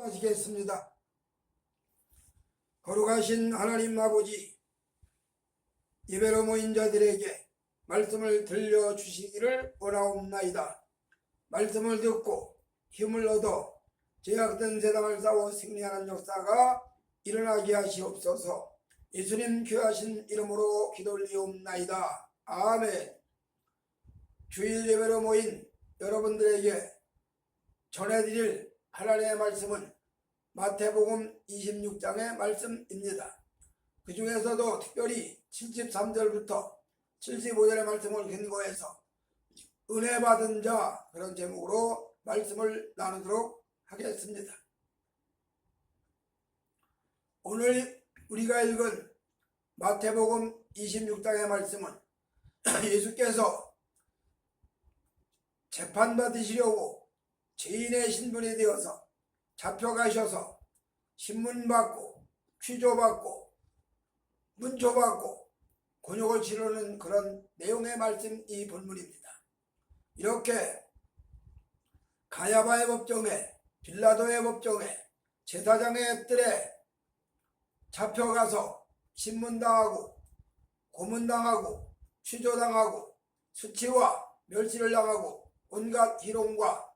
하시겠습니다. 거룩하신 하나님 아버지, 예배로 모인 자들에게 말씀을 들려주시기를 원하옵나이다. 말씀을 듣고 힘을 얻어 죄악된 세상을 싸워 승리하는 역사가 일어나게 하시옵소서. 예수님 귀하신 이름으로 기도올리옵나이다. 아멘. 주일 예배로 모인 여러분들에게 전해드릴 하나님의 말씀은 마태복음 26장의 말씀입니다. 그 중에서도 특별히 73절부터 75절의 말씀을 근거해서 은혜 받은 자, 그런 제목으로 말씀을 나누도록 하겠습니다. 오늘 우리가 읽은 마태복음 26장의 말씀은 예수께서 재판받으시려고 죄인의 신분이 되어서 잡혀가셔서 신문받고 취조받고 문초받고 곤욕을 치르는 그런 내용의 말씀이 본문입니다. 이렇게 가야바의 법정에, 빌라도의 법정에, 제사장의 뜰에 잡혀가서 신문당하고 고문당하고 취조당하고 수치와 멸시를 당하고 온갖 희롱과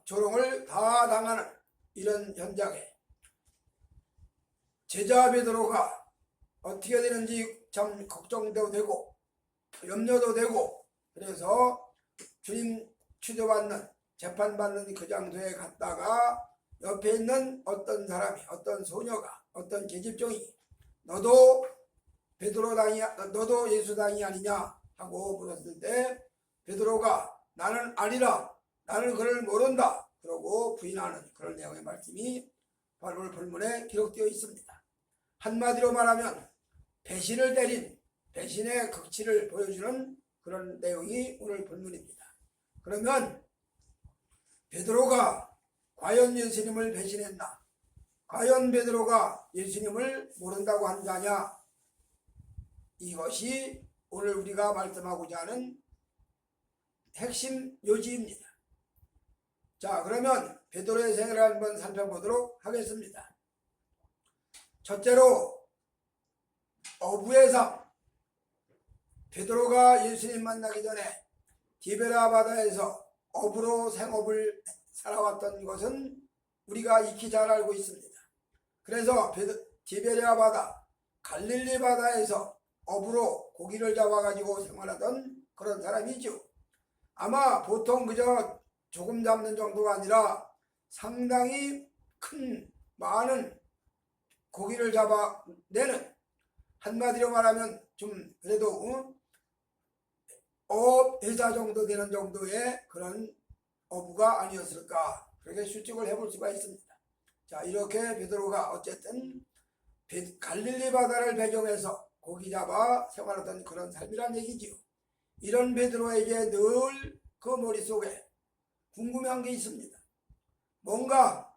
조롱을 다 당하는 이런 현장에 제자 베드로가 어떻게 되는지 참 걱정도 되고 염려도 되고, 그래서 주님 취조받는 재판받는 그 장소에 갔다가 옆에 있는 어떤 사람이, 어떤 소녀가, 어떤 계집종이 너도 베드로 당이, 너도 예수 당이 아니냐 하고 물었을 때 베드로가 나는 아니라, 나는 그를 모른다 그러고 부인하는 그런 내용의 말씀이 바로 본문에 기록되어 있습니다. 한마디로 말하면 배신을 때린, 배신의 극치를 보여주는 그런 내용이 오늘 본문입니다. 그러면 베드로가 과연 예수님을 배신했나? 과연 베드로가 예수님을 모른다고 한 자냐? 이것이 오늘 우리가 말씀하고자 하는 핵심 요지입니다. 자, 그러면 베드로의 생애를 한번 살펴보도록 하겠습니다. 첫째로 어부의 삶. 베드로가 예수님 만나기 전에 디베라 바다에서 어부로 생업을 살아왔던 것은 우리가 익히 잘 알고 있습니다. 그래서 디베라 바다, 갈릴리 바다에서 어부로 고기를 잡아가지고 생활하던 그런 사람이죠. 아마 보통 그저 조금 잡는 정도가 아니라 상당히 큰, 많은 고기를 잡아내는, 한마디로 말하면 좀 그래도 어회사 정도 되는 정도의 그런 어부가 아니었을까, 그렇게 추측을 해볼 수가 있습니다. 자, 이렇게 베드로가 어쨌든 갈릴리 바다를 배경해서 고기 잡아 생활하던 그런 삶이란 얘기지요. 이런 베드로에게 늘 그 머릿속에 궁금한 게 있습니다. 뭔가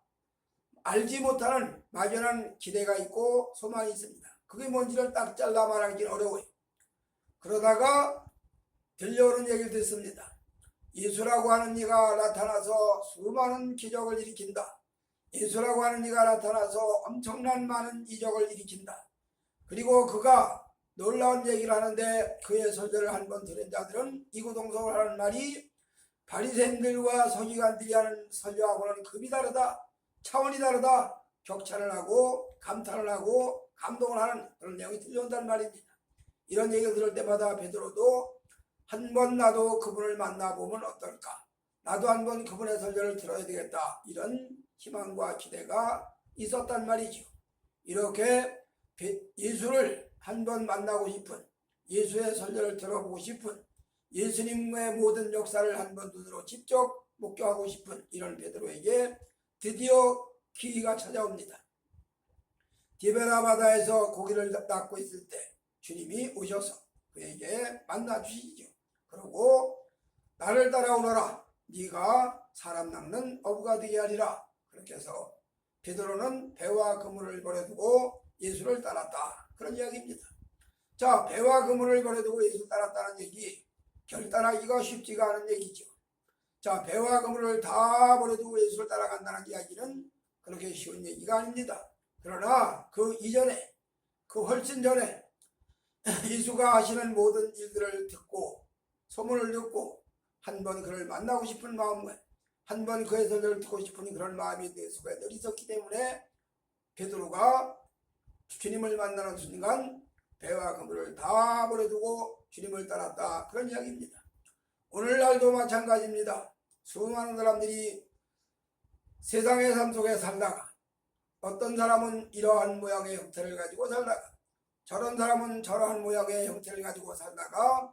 알지 못하는 막연한 기대가 있고 소망이 있습니다. 그게 뭔지를 딱 잘라 말하기는 어려워요. 그러다가 들려오는 얘기를 듣습니다. 예수라고 하는 이가 나타나서 수많은 기적을 일으킨다. 예수라고 하는 이가 나타나서 엄청난 많은 이적을 일으킨다. 그리고 그가 놀라운 얘기를 하는데 그의 설교를 한번 들은 자들은 이구동성을 하는 말이 바리새인들과 서기관들이 하는 설교하고는 급이 다르다, 차원이 다르다, 격찬을 하고 감탄을 하고 감동을 하는 그런 내용이 들려온다는 말입니다. 이런 얘기를 들을 때마다 베드로도 한번 나도 그분을 만나보면 어떨까, 나도 한번 그분의 설교를 들어야 되겠다, 이런 희망과 기대가 있었단 말이죠. 이렇게 예수를 한번 만나고 싶은, 예수의 설교를 들어보고 싶은, 예수님의 모든 역사를 한번 눈으로 직접 목격하고 싶은 이런 베드로에게 드디어 기회가 찾아옵니다. 디베라 바다에서 고기를 낚고 있을 때 주님이 오셔서 그에게 만나 주시죠. 그리고 나를 따라오너라, 네가 사람 낚는 어부가 되게 하리라. 그렇게 해서 베드로는 배와 그물을 버려두고 예수를 따랐다, 그런 이야기입니다. 자, 배와 그물을 버려두고 예수 따랐다는 얘기, 결단하기가 쉽지가 않은 얘기죠. 자, 배와 그물을 다 버려두고 예수를 따라간다는 이야기는 그렇게 쉬운 얘기가 아닙니다. 그러나 그 이전에, 그 훨씬 전에 예수가 하시는 모든 일들을 듣고 소문을 듣고 한 번 그를 만나고 싶은 마음에, 한 번 그의 설교를 듣고 싶은 그런 마음이 내 속에 늘 있었기 때문에 베드로가 주님을 만나는 순간 배와 그물을 다 버려두고 주님을 따랐다, 그런 이야기입니다. 오늘날도 마찬가지입니다. 수많은 사람들이 세상의 삶 속에 살다가 어떤 사람은 이러한 모양의 형태를 가지고 살다가 저런 사람은 저러한 모양의 형태를 가지고 살다가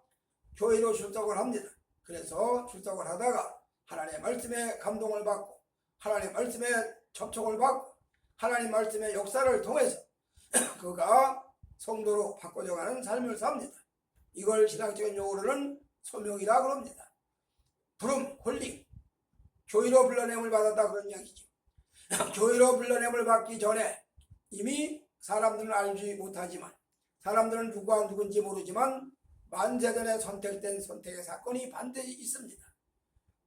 교회로 출석을 합니다. 그래서 출석을 하다가 하나님의 말씀에 감동을 받고 하나님의 말씀에 접촉을 받고 하나님 말씀의 역사를 통해서 그가 성도로 바꿔져가는 삶을 삽니다. 이걸 신학적인 용어로는 소명이라 그럽니다. 부름, 홀링, 교회로 불러냄을 받았다, 그런 이야기죠. 교회로 불러냄을 받기 전에 이미 사람들은 알지 못하지만, 사람들은 누가 누군지 모르지만 만세전에 선택된 선택의 사건이 반드시 있습니다.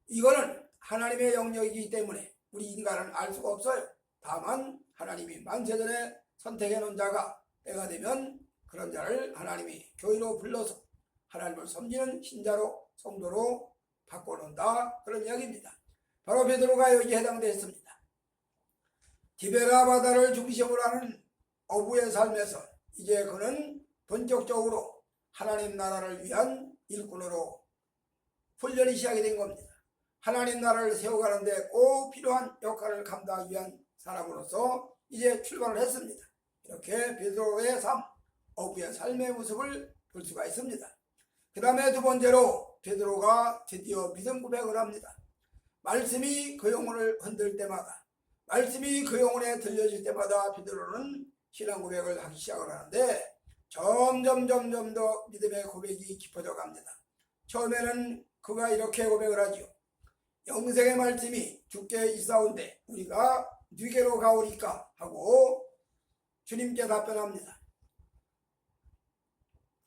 이거는 하나님의 영역이기 때문에 우리 인간은 알 수가 없어요. 다만 하나님이 만세전에 선택해 놓은 자가 때가 되면 그런 자를 하나님이 교회로 불러서 하나님을 섬기는 신자로, 성도로 바꿔놓는다, 그런 이야기입니다. 바로 베드로가 여기에 해당되었습니다. 디베라 바다를 중심으로 하는 어부의 삶에서 이제 그는 본격적으로 하나님 나라를 위한 일꾼으로 훈련이 시작이 된 겁니다. 하나님 나라를 세워가는데 꼭 필요한 역할을 감당하기 위한 사람으로서 이제 출발을 했습니다. 이렇게 베드로의 삶, 어부의 삶의 모습을 볼 수가 있습니다. 그 다음에 두 번째로 베드로가 드디어 믿음 고백을 합니다. 말씀이 그 영혼을 흔들 때마다, 말씀이 그 영혼에 들려질 때마다 베드로는 신앙 고백을 하기 시작을 하는데 점점 더 믿음의 고백이 깊어져 갑니다. 처음에는 그가 이렇게 고백을 하지요. 영생의 말씀이 주께 있사온데 우리가 누게로 가오리까 하고 주님께 답변합니다.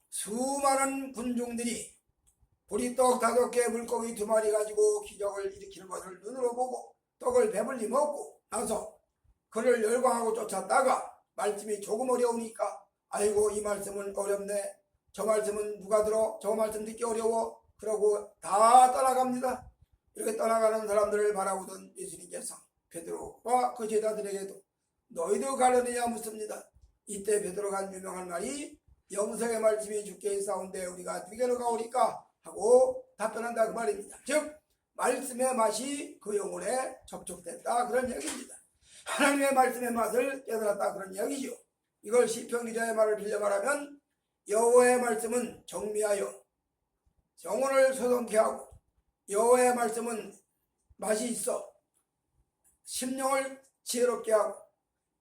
수많은 군중들이 보리떡 5개, 물고기 2마리 가지고 기적을 일으키는 것을 눈으로 보고 떡을 배불리 먹고 나서 그를 열광하고 쫓았다가 말씀이 조금 어려우니까 아이고 이 말씀은 어렵네, 저 말씀은 누가 들어, 저 말씀 듣기 어려워, 그러고 다 떠나갑니다. 이렇게 떠나가는 사람들을 바라보던 예수님께서 베드로와 그 제자들에게도 너희도 가려느냐 묻습니다. 이때 베드로가 한 유명한 말이 영생의 말씀이 주께 있사온데 우리가 누게로 가오리까 하고 답변한다, 그 말입니다. 즉 말씀의 맛이 그 영혼에 접촉됐다, 그런 얘기입니다. 하나님의 말씀의 맛을 깨달았다, 그런 이야기죠. 이걸 시편 기자의 말을 빌려 말하면 여호와의 말씀은 정미하여 영혼을 소성케 하고 여호와의 말씀은 맛이 있어 심령을 지혜롭게 하고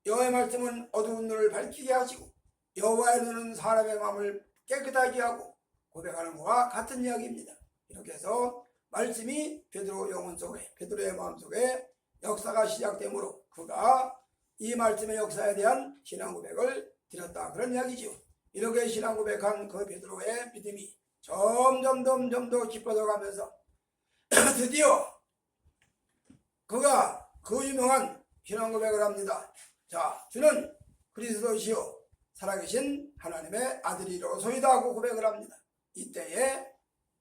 여호와의 말씀은 어두운 눈을 밝히게 하시고 여호와의 눈은 사람의 마음을 깨끗하게 하고 고백하는 것과 같은 이야기입니다. 이렇게 해서 말씀이 베드로 영혼 속에, 베드로의 마음 속에 역사가 시작되므로 그가 이 말씀의 역사에 대한 신앙 고백을 드렸다, 그런 이야기죠. 이렇게 신앙 고백한 그 베드로의 믿음이 점점 더 깊어져 가면서 드디어 그가 그 유명한 신앙 고백을 합니다. 자, 주는 그리스도시요 살아계신 하나님의 아들이로소이다 하고 고백을 합니다. 이때에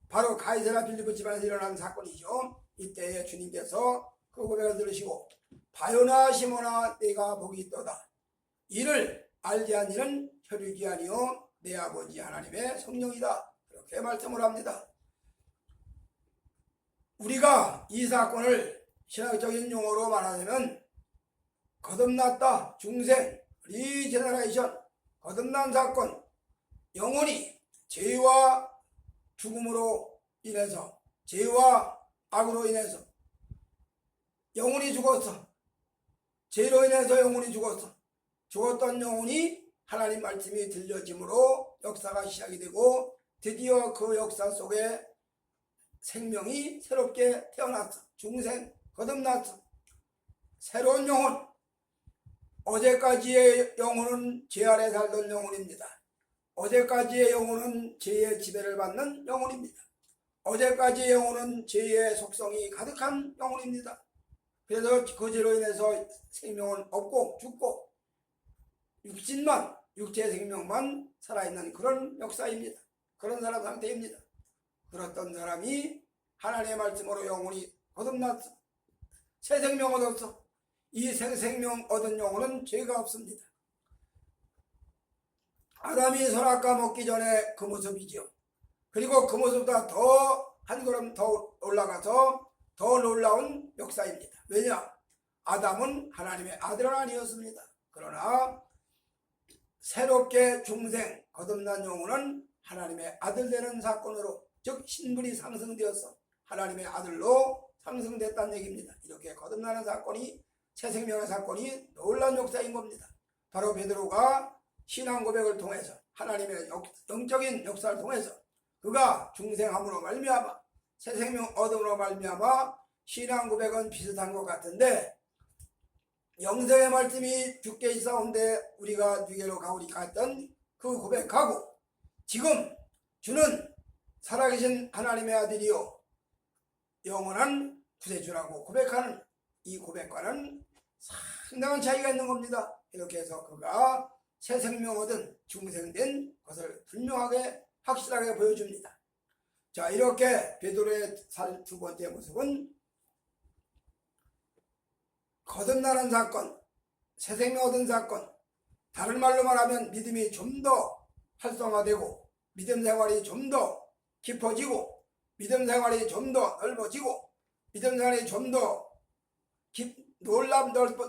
바로 가이사랴 빌립보 집안에서 일어난 사건이죠. 이때에 주님께서 그 고백을 들으시고 바요나 시몬아 내가 복이 있도다. 이를 알게 한 이는 혈육이 아니요 내 아버지 하나님의 성령이다, 그렇게 말씀을 합니다. 우리가 이 사건을 신학적인 용어로 말하자면 거듭났다, 중생, 리제너레이션, 거듭난 사건, 영혼이 죄와 죽음으로 인해서, 죄와 악으로 인해서 영혼이 죽었어. 죄로 인해서 영혼이 죽었어. 죽었던 영혼이 하나님 말씀이 들려짐으로 역사가 시작이 되고 드디어 그 역사 속에 생명이 새롭게 태어났어. 중생, 거듭났어. 새로운 영혼. 어제까지의 영혼은 죄 아래 살던 영혼입니다. 어제까지의 영혼은 죄의 지배를 받는 영혼입니다. 어제까지의 영혼은 죄의 속성이 가득한 영혼입니다. 그래서 그 죄로 인해서 생명은 없고 죽고 육신만, 육체의 생명만 살아있는 그런 역사입니다. 그런 사람 상태입니다. 그렇던 사람이 하나님의 말씀으로 영혼이 거듭났어. 새 생명 얻었어. 이 새 생명 얻은 영혼은 죄가 없습니다. 아담이 선악과 먹기 전에 그 모습이죠. 그리고 그 모습보다 더 한 걸음 더 올라가서 더 놀라운 역사입니다. 왜냐? 아담은 하나님의 아들은 아니었습니다. 그러나 새롭게 중생 거듭난 영혼은 하나님의 아들 되는 사건으로, 즉 신분이 상승되어서 하나님의 아들로 상승됐다는 얘기입니다. 이렇게 거듭나는 사건이, 새 생명의 사건이 놀라운 역사인 겁니다. 바로 베드로가 신앙 고백을 통해서, 하나님의 영적인 역사를 통해서 그가 중생함으로 말미암아 새 생명 얻음으로 말미암아 신앙 고백은 비슷한 것 같은데, 영생의 말씀이 주께 있사온데 우리가 네게로 가오리까 했던 그 고백하고, 지금 주는 살아계신 하나님의 아들이요 영원한 구세주라고 고백하는 이 고백과는 상당한 차이가 있는 겁니다. 이렇게 해서 그가 새 생명 얻은 중생된 것을 분명하게 확실하게 보여줍니다. 자, 이렇게 베드로의 두 번째 모습은 거듭나는 사건, 새 생명 얻은 사건, 다른 말로 말하면 믿음이 좀 더 활성화되고 믿음 생활이 좀 더 깊어지고 믿음 생활이 좀 더 넓어지고 믿음 생활이 좀 더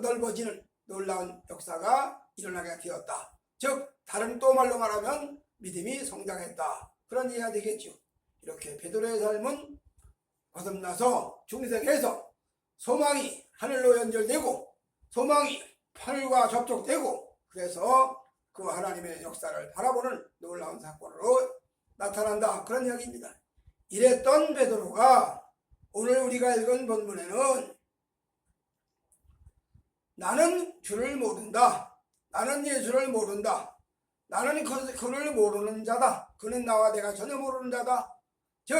넓어지는 놀라운 역사가 일어나게 되었다. 즉 다른 또 말로 말하면 믿음이 성장했다. 그런 이해가 되겠죠. 이렇게 베드로의 삶은 거듭나서 중생에서 소망이 하늘로 연결되고 소망이 하늘과 접촉되고, 그래서 그 하나님의 역사를 바라보는 놀라운 사건으로 나타난다. 그런 이야기입니다. 이랬던 베드로가 오늘 우리가 읽은 본문에는 나는 주를 모른다. 나는 예수를 모른다. 나는 그를 모르는 자다. 그는 나와 내가 전혀 모르는 자다. 즉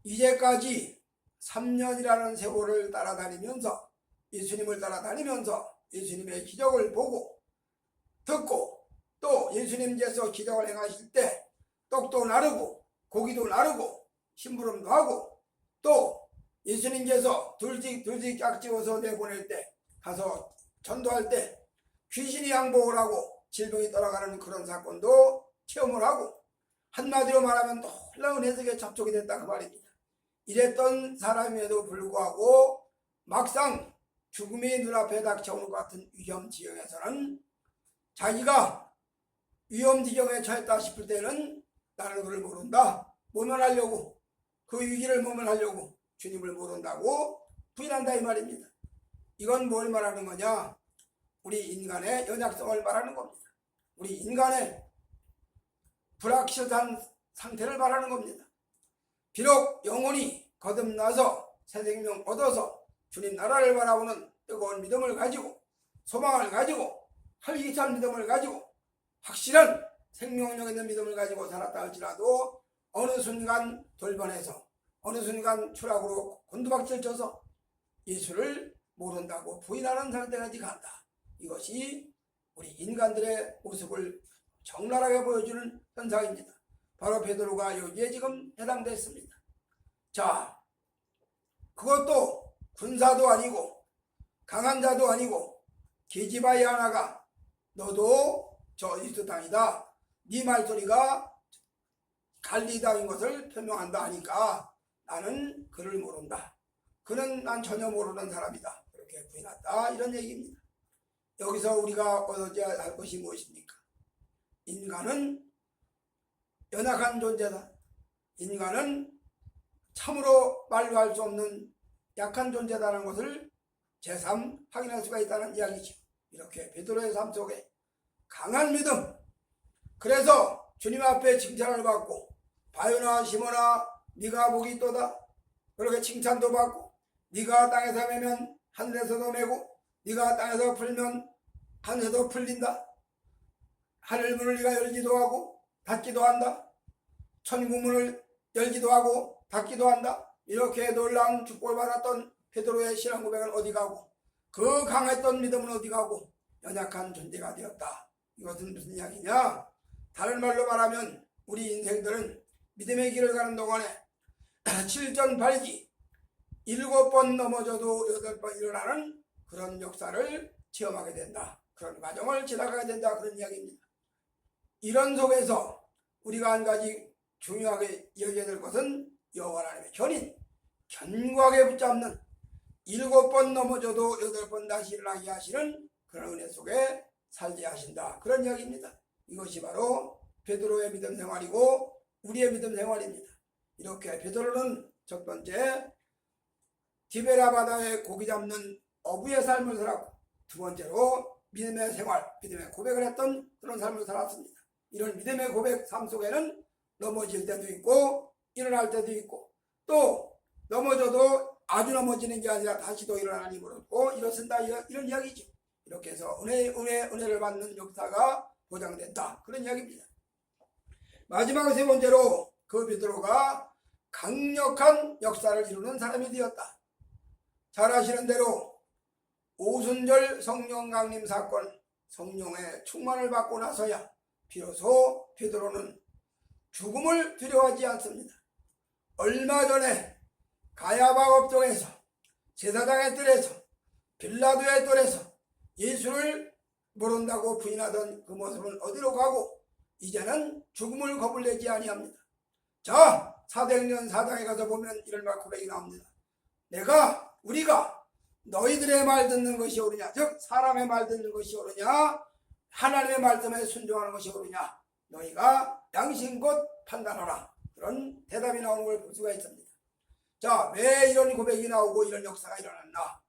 이제까지 3년이라는 세월을 따라다니면서 예수님을 따라다니면서 예수님의 기적을 보고 듣고, 또 예수님께서 기적을 행하실 때 떡도 나르고 고기도 나르고 심부름도 하고, 또 예수님께서 둘씩 짝지어서 내보낼 때 가서 전도할 때 귀신이 양복을 하고 질병이 떠나가는 그런 사건도 체험을 하고, 한마디로 말하면 놀라운 해석에 접촉이 됐다 그 말입니다. 이랬던 사람에도 불구하고 막상 죽음이 눈앞에 닥쳐오는 것 같은 위험 지경에서는 자기가 위험 지경에 처했다 싶을 때는 나는 그를 모른다, 모면하려고, 그 위기를 모면하려고 주님을 모른다고 부인한다 이 말입니다. 이건 뭘 말하는 거냐? 우리 인간의 연약성을 말하는 겁니다. 우리 인간의 불확실한 상태를 말하는 겁니다. 비록 영혼이 거듭나서 새 생명 얻어서 주님 나라를 바라보는 뜨거운 믿음을 가지고 소망을 가지고 활기찬 믿음을 가지고 확실한 생명력 있는 믿음을 가지고 살았다 할지라도 어느 순간 돌변해서 어느 순간 추락으로 곤두박질 쳐서 예수를 모른다고 부인하는 상태까지 간다. 이것이 우리 인간들의 모습을 적나라하게 보여주는 현상입니다. 바로 베드로가 여기에 지금 해당됐습니다. 자, 그것도 군사도 아니고 강한 자도 아니고 계집아이 하나가 너도 저 이스트 땅이다, 네 말소리가 갈리 땅인 것을 표명한다 하니까 나는 그를 모른다. 그는 난 전혀 모르는 사람이다. 그렇게 부인한다. 이런 얘기입니다. 여기서 우리가 얻어야 할 것이 무엇입니까? 인간은 연약한 존재다. 인간은 참으로 말로 할 수 없는 약한 존재다라는 것을 제3 확인할 수가 있다는 이야기죠. 이렇게 베드로의 삶 속에 강한 믿음, 그래서 주님 앞에 칭찬을 받고 바요나 시몬아 네가 복이 있도다, 그렇게 칭찬도 받고, 네가 땅에서 매면 하늘에서도 매고 네가 땅에서 풀면 하늘에도 풀린다. 하늘문을 네가 열기도 하고 닫기도 한다. 천국문을 열기도 하고 닫기도 한다. 이렇게 놀라운 축복을 받았던 베드로의 신앙 고백은 어디 가고 그 강했던 믿음은 어디 가고 연약한 존재가 되었다. 이것은 무슨 이야기냐? 다른 말로 말하면 우리 인생들은 믿음의 길을 가는 동안에 7전 8기 7번 넘어져도 8번 일어나는 그런 역사를 체험하게 된다. 그런 과정을 지나가게 된다. 그런 이야기입니다. 이런 속에서 우리가 한 가지 중요하게 여겨야 될 것은 여호와 하나님의 견고하게 붙잡는 7번 넘어져도 8번 다시 일어나게 하시는 그런 은혜 속에 살게 하신다. 그런 이야기입니다. 이것이 바로 베드로의 믿음 생활이고 우리의 믿음 생활입니다. 이렇게 베드로는 첫 번째 디베라 바다에 고기 잡는 어부의 삶을 살았고 두 번째로 믿음의 생활, 믿음의 고백을 했던 그런 삶을 살았습니다. 이런 믿음의 고백 삶 속에는 넘어질 때도 있고 일어날 때도 있고 또 넘어져도 아주 넘어지는 게 아니라 다시 또 일어나는 힘을 얻고 일어선다 이런 이야기죠. 이렇게 해서 은혜를 받는 역사가 보장된다. 그런 이야기입니다. 마지막 세 번째로 그 베드로가 강력한 역사를 이루는 사람이 되었다. 잘 아시는 대로 오순절 성령 강림 사건 성령의 충만을 받고 나서야 비로소 베드로는 죽음을 두려워하지 않습니다. 얼마 전에 가야바 업종에서 제사장의 뜰에서 빌라도의 뜰에서 예수를 모른다고 부인하던 그 모습은 어디로 가고 이제는 죽음을 겁을 내지 아니합니다. 자, 사도행전 4장에 가서 보면 이런 말 고백이 나옵니다. 우리가 너희들의 말 듣는 것이 옳으냐, 즉 사람의 말 듣는 것이 옳으냐 하나님의 말씀에 순종하는 것이 옳으냐, 너희가 양심껏 판단하라. 그런 대답이 나오는 걸 볼 수가 있습니다. 자, 왜 이런 고백이 나오고 이런 역사가 일어났나,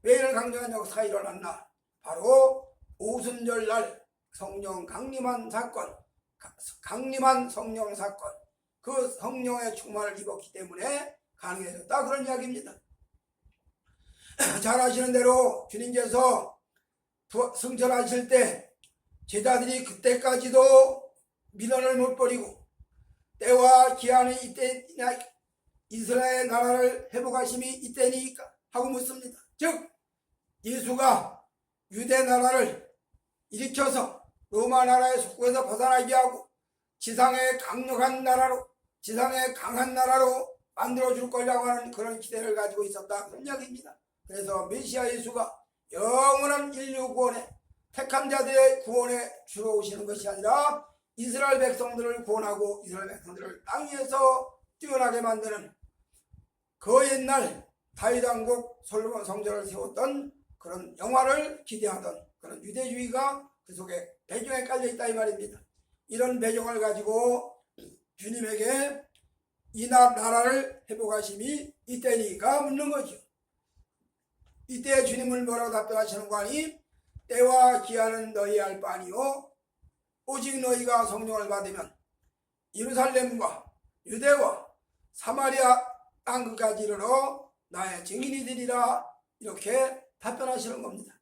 왜 이런 강력한 역사가 일어났나, 바로 오순절날 성령 강림한 사건, 강림한 성령 사건, 그 성령의 충만을 입었기 때문에 가능해졌다. 그런 이야기입니다. 잘 아시는 대로 주님께서 승천하실 때 제자들이 그때까지도 민원을 못 버리고 때와 기한이 이때냐, 이스라엘 나라를 회복하심이 이때니까 하고 묻습니다. 즉 예수가 유대 나라를 일으켜서 로마 나라의 속국에서 벗어나게 하고 지상의 강력한 나라로, 지상의 강한 나라로 만들어줄 거라고 하는 그런 기대를 가지고 있었다. 그런 이야기입니다. 그래서 메시아 예수가 영원한 인류 구원에, 택한 자들의 구원에 주로 오시는 것이 아니라 이스라엘 백성들을 구원하고 이스라엘 백성들을 땅 위에서 뛰어나게 만드는 그 옛날 다윗 왕국 솔로몬 성전을 세웠던 그런 영화를 기대하던 그런 유대주의가 그 속에 배경에 깔려있다 이 말입니다. 이런 배경을 가지고 주님에게 이 나라를 회복하심이 이때니까 묻는 거죠. 이때 주님은 뭐라고 답변하시는 거 아니? 때와 기한은 너희 알 바 아니요 오직 너희가 성령을 받으면 예루살렘과 유대와 사마리아 땅끝까지 이르러 나의 증인이 되리라. 이렇게 답변하시는 겁니다.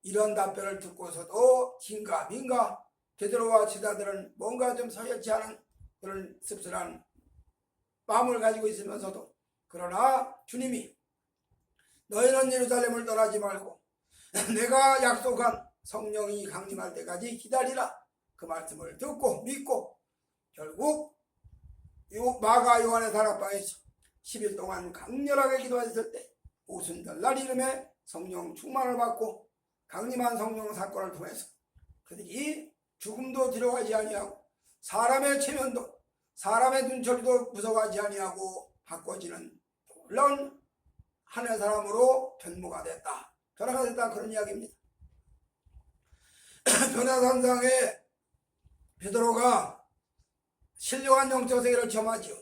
이런 답변을 듣고서도 긴가민가 베드로와 제자들은 뭔가 좀 서열치 않은 그런 씁쓸한 마음을 가지고 있으면서도, 그러나 주님이 너희는 예루살렘을 떠나지 말고 내가 약속한 성령이 강림할 때까지 기다리라. 그 말씀을 듣고 믿고 결국 마가 요한의 다락방에서 10일 동안 강렬하게 기도했을 때 오순절날 이름에 성령 충만을 받고 강림한 성령 사건을 통해서 그들이 죽음도 두려워하지 아니하고 사람의 체면도 사람의 눈초리도 무서워하지 아니하고 바꿔지는 놀라운 하나의 사람으로 변모가 됐다, 변화가 됐다. 그런 이야기입니다. 변화산상에 베드로가 신령한 영적 세계를 체험하지요.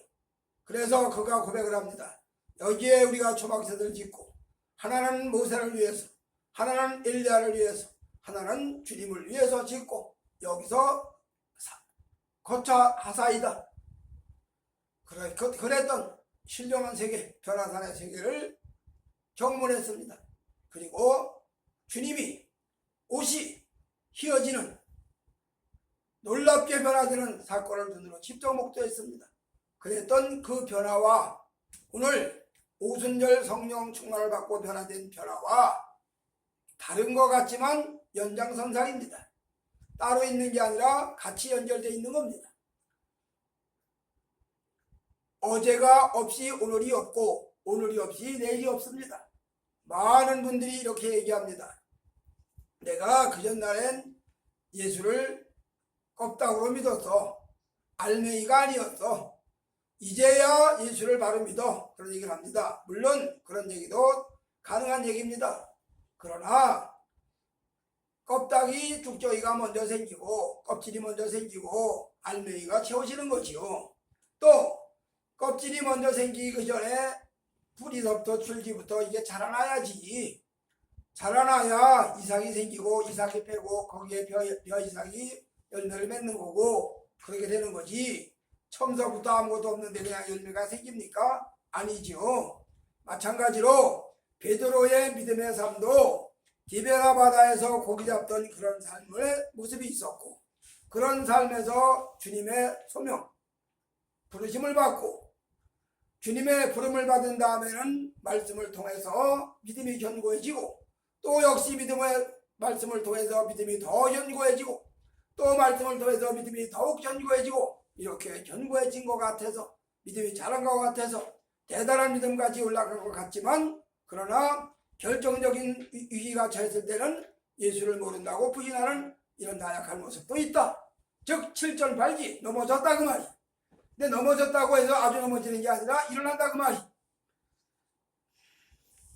그래서 그가 고백을 합니다. 여기에 우리가 초막새들을 짓고 하나는 모세를 위해서, 하나는 엘리야를 위해서, 하나는 주님을 위해서 짓고 여기서 거처 하사이다. 그랬던 신령한 세계, 변화산의 세계를 경문했습니다. 그리고 주님이 옷이 휘어지는 놀랍게 변화되는 사건을 눈으로 직접 목도했습니다. 그랬던 그 변화와 오늘 오순절 성령 충만을 받고 변화된 변화와 다른 것 같지만 연장선상입니다. 따로 있는 게 아니라 같이 연결되어 있는 겁니다. 어제가 없이 오늘이 없고 오늘이 없이 내일이 없습니다. 많은 분들이 이렇게 얘기합니다. 내가 그 전날엔 예수를 껍데기로 믿었어. 알맹이가 아니었어. 이제야 예수를 바로 믿어. 그런 얘기를 합니다. 물론 그런 얘기도 가능한 얘기입니다. 그러나 껍데기 쭉저기가 먼저 생기고 껍질이 먼저 생기고 알맹이가 채워지는 거지요. 또 껍질이 먼저 생기기 그 전에 뿌리서부터 줄기부터 이게 자라나야지. 자라나야 이삭이 생기고 이삭이 빼고 거기에 벼 이삭이 열매를 맺는 거고 그렇게 되는 거지. 처음서부터 아무것도 없는데 그냥 열매가 생깁니까? 아니죠. 마찬가지로 베드로의 믿음의 삶도 디베라 바다에서 고기 잡던 그런 삶의 모습이 있었고 그런 삶에서 주님의 소명, 부르심을 받고 주님의 부름을 받은 다음에는 말씀을 통해서 믿음이 견고해지고 또 역시 믿음의 말씀을 통해서 믿음이 더 견고해지고 또 말씀을 통해서 믿음이 더욱 견고해지고 이렇게 견고해진 것 같아서 믿음이 자란 것 같아서 대단한 믿음까지 올라간 것 같지만 그러나 결정적인 위기가 처했을 때는 예수를 모른다고 부인하는 이런 나약한 모습도 있다. 즉 7절 발기 넘어졌다 그 말이. 근데 넘어졌다고 해서 아주 넘어지는 게 아니라 일어난다 그 말이.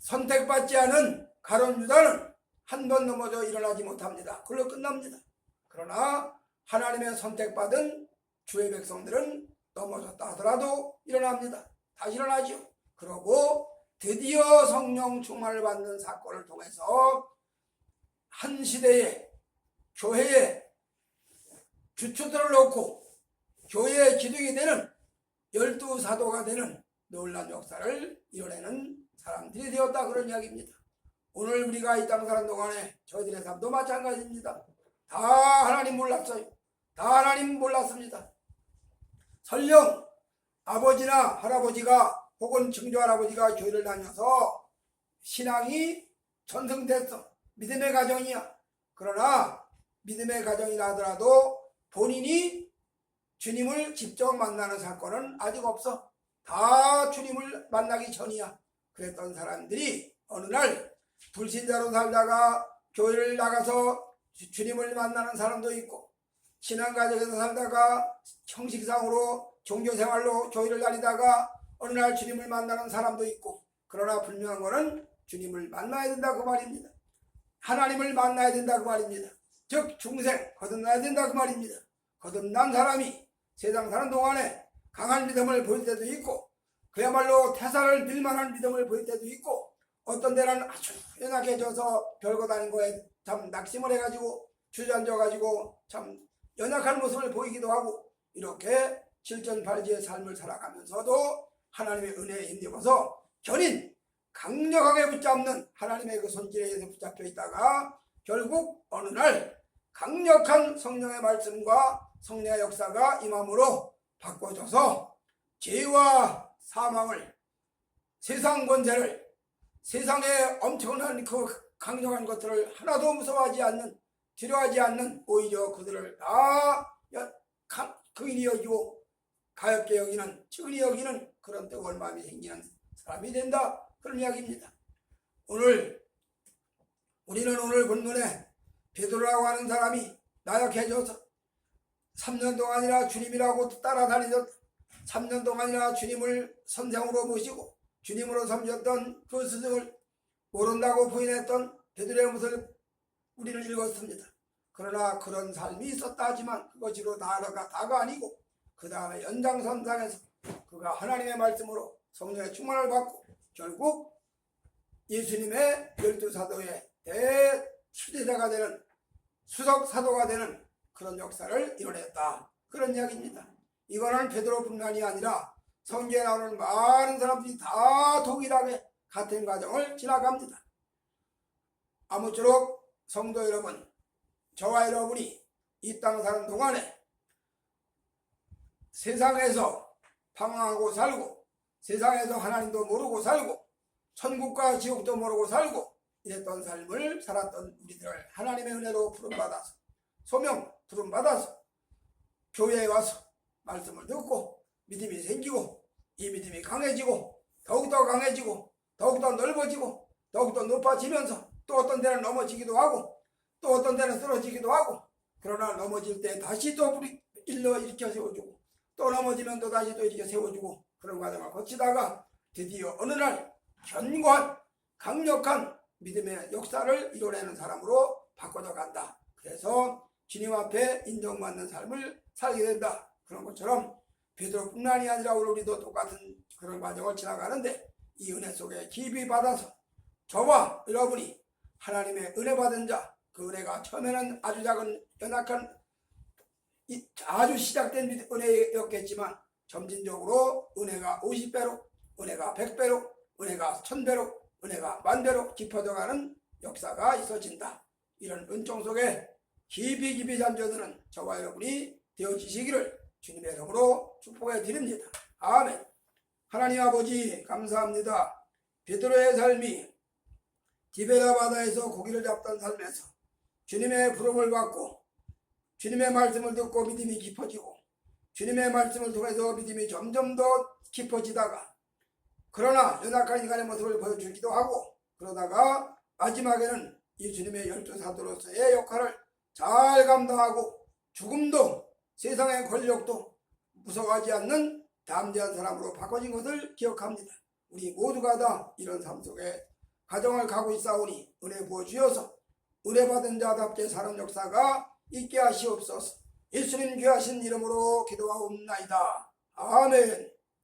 선택받지 않은 가룟 유다는 한 번 넘어져 일어나지 못합니다. 그걸로 끝납니다. 그러나 하나님의 선택받은 주의 백성들은 넘어졌다 하더라도 일어납니다. 다시 일어나죠. 그러고 드디어 성령 충만을 받는 사건을 통해서 한 시대에 교회에 주축들을 놓고 교회의 기둥이 되는 12사도가 되는 놀라운 역사를 이뤄내는 사람들이 되었다 그런 이야기입니다. 오늘 우리가 이 땅 사는 동안에 저희들의 삶도 마찬가지입니다. 다 하나님 몰랐어요. 다 하나님 몰랐습니다. 설령 아버지나 할아버지가 혹은 증조할아버지가 교회를 다녀서 신앙이 전승됐어. 믿음의 가정이야. 그러나 믿음의 가정이라 하더라도 본인이 주님을 직접 만나는 사건은 아직 없어. 다 주님을 만나기 전이야. 그랬던 사람들이 어느 날 불신자로 살다가 교회를 나가서 주님을 만나는 사람도 있고 신앙가정에서 살다가 형식상으로 종교생활로 교회를 다니다가 어느 날 주님을 만나는 사람도 있고 그러나 분명한 것은 주님을 만나야 된다 그 말입니다. 하나님을 만나야 된다 그 말입니다. 즉 중생 거듭나야 된다 그 말입니다. 거듭난 사람이 세상 사는 동안에 강한 믿음을 보일 때도 있고 그야말로 태산을 밀만한 믿음을 보일 때도 있고 어떤 데는 아주 연약해 져서 별거 다닌 거에 참 낙심을 해가지고 주저앉아가지고 참 연약한 모습을 보이기도 하고 이렇게 칠전팔지의 삶을 살아가면서도 하나님의 은혜에 힘입어서 견인 강력하게 붙잡는 하나님의 그 손길에 의해서 붙잡혀 있다가 결국 어느 날 강력한 성령의 말씀과 성령의 역사가 임함으로 바꿔줘서 죄와 사망을 세상 권세를 세상의 엄청난 그 강력한 것들을 하나도 무서워하지 않는 두려워하지 않는 오히려 그들을 다 긍휼히 여기고 가엽게 여기는 측은히 여기는 그런 뜨거운 마음이 생기는 사람이 된다 그런 이야기입니다. 우리는 오늘 본문에 베드로라고 하는 사람이 나약해져서 3년 동안이나 주님이라고 따라다니던 3년 동안이나 주님을 선생으로 모시고 주님으로 섬겼던 그 스승을 모른다고 부인했던 베드로의 모습을 우리는 읽었습니다. 그러나 그런 삶이 있었다 하지만 그것으로 다가 아니고 그 다음에 연장선상에서 그가 하나님의 말씀으로 성령의 충만을 받고 결국 예수님의 12사도의 대수제자가 되는 수석사도가 되는 그런 역사를 이뤄냈다 그런 이야기입니다. 이거는 베드로뿐만이 아니라 성경에 나오는 많은 사람들이 다 동일하게 같은 과정을 지나갑니다. 아무쪼록 성도 여러분, 저와 여러분이 이 땅 사는 동안에 세상에서 방황하고 살고 세상에서 하나님도 모르고 살고 천국과 지옥도 모르고 살고 이랬던 삶을 살았던 우리들을 하나님의 은혜로 부름받아서 소명 부름받아서 교회에 와서 말씀을 듣고 믿음이 생기고 이 믿음이 강해지고 더욱더 강해지고 더욱더 넓어지고 더욱더 높아지면서 또 어떤 데는 넘어지기도 하고 또 어떤 데는 쓰러지기도 하고 그러나 넘어질 때 다시 또 일으켜 세워주고 또 넘어지면 또 다시 또 이렇게 세워주고 그런 과정을 거치다가 드디어 어느 날 견고한 강력한 믿음의 역사를 이뤄내는 사람으로 바꿔져 간다. 그래서 주님 앞에 인정받는 삶을 살게 된다. 그런 것처럼 베드로뿐만이 아니라 우리도 똑같은 그런 과정을 지나가는데 이 은혜 속에 깊이 받아서 저와 여러분이 하나님의 은혜 받은 자, 그 은혜가 처음에는 아주 작은 연약한 아주 시작된 은혜였겠지만 점진적으로 은혜가 50배로 은혜가 100배로 은혜가 1000배로 은혜가 10,000배로 깊어져가는 역사가 있어진다. 이런 은총 속에 깊이 잠겨드는 저와 여러분이 되어지시기를 주님의 이름으로 축복해 드립니다. 아멘. 하나님 아버지 감사합니다. 베드로의 삶이 디베라 바다에서 고기를 잡던 삶에서 주님의 부름을 받고 주님의 말씀을 듣고 믿음이 깊어지고 주님의 말씀을 통해서 믿음이 점점 더 깊어지다가 그러나 연약한 인간의 모습을 보여주기도 하고 그러다가 마지막에는 이 주님의 12사도로서의 역할을 잘 감당하고 죽음도 세상의 권력도 무서워하지 않는 담대한 사람으로 바꿔진 것을 기억합니다. 우리 모두가 다 이런 삶 속에 가정을 가고 있사오니 은혜 부어주셔서 은혜 받은 자답게 사는 역사가 있게 하시옵소서. 예수님 귀하신 이름으로 기도하옵나이다. 아멘.